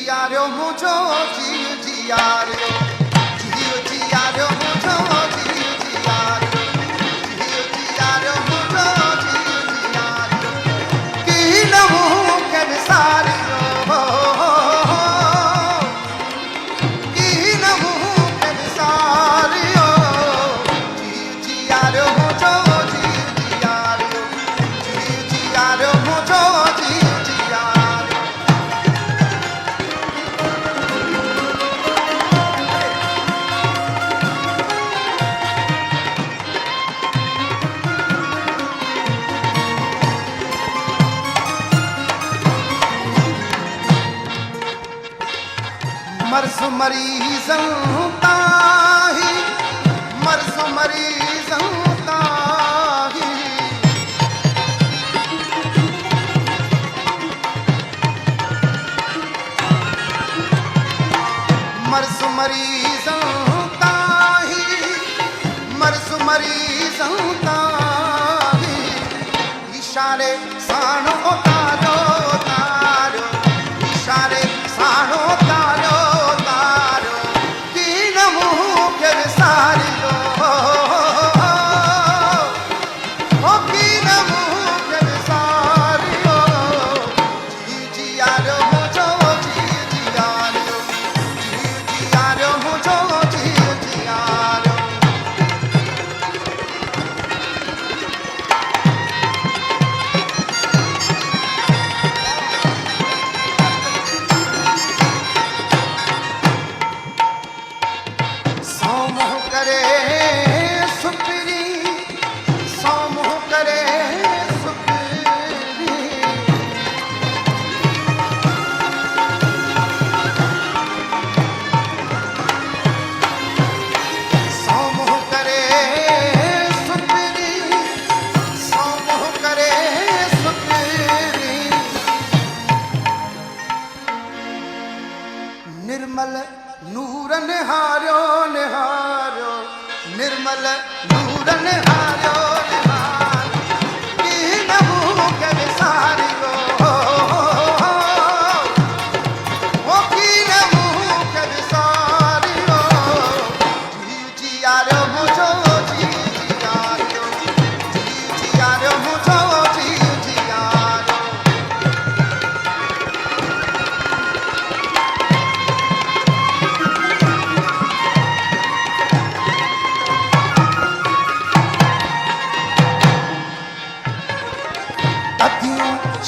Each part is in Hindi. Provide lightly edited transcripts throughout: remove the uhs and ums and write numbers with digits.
जियारो मुझो जियो जियारो जियो जियारो मुझो जियो जियारो जियो जियारो मुझो जियो जियारो की नमू के सारियो की नमू के सारियो जियो जियारो मुझो जियो जियारो जियो जियारो मुझो जियो जियारो मर्ज़ मरीज़ों ताही मर्ज़ मरीज़ों ताही मर्ज़ मरीज़ों ताही मर्ज़ मरीज़ों ताही इशारे साणो तारो तारो इशारे साणो तारो तारो तीन मुँह के सारियो ओ तीन मुँह के सारियो जी जियारो मुझो जी जियारो जी जियारो मुझो जी जियारो सोमोह करे सुपरी सोमोह करे सुपरी सोमोह करे सुपरी सोमोह करे सुपरी निर्मल नूर निहारो निहारो निर्मल नूर निहारो निहारो की नमू के सारियो ओ की नमू के सारियो जी जियारो मुझो जी जियारो जी जियारो मुझो जी जियारो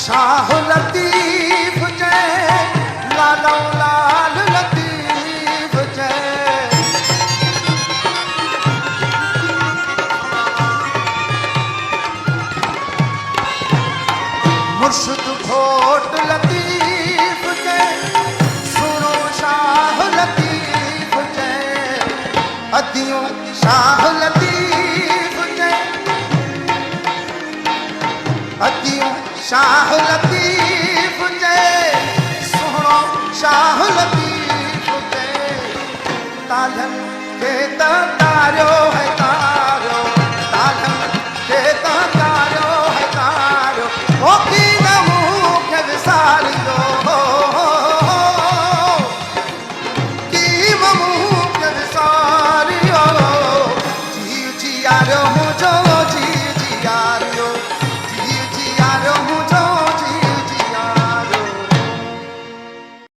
शाह लतीफ जय लालो लाल लतीफ जय मुर्शिद घोट लतीफ जय सुनो शाह लतीफ जय अदियों शाह लतीफ जय अदियों शाह लतीफ जय सुनो शाह लतीफ जय तालन के दाता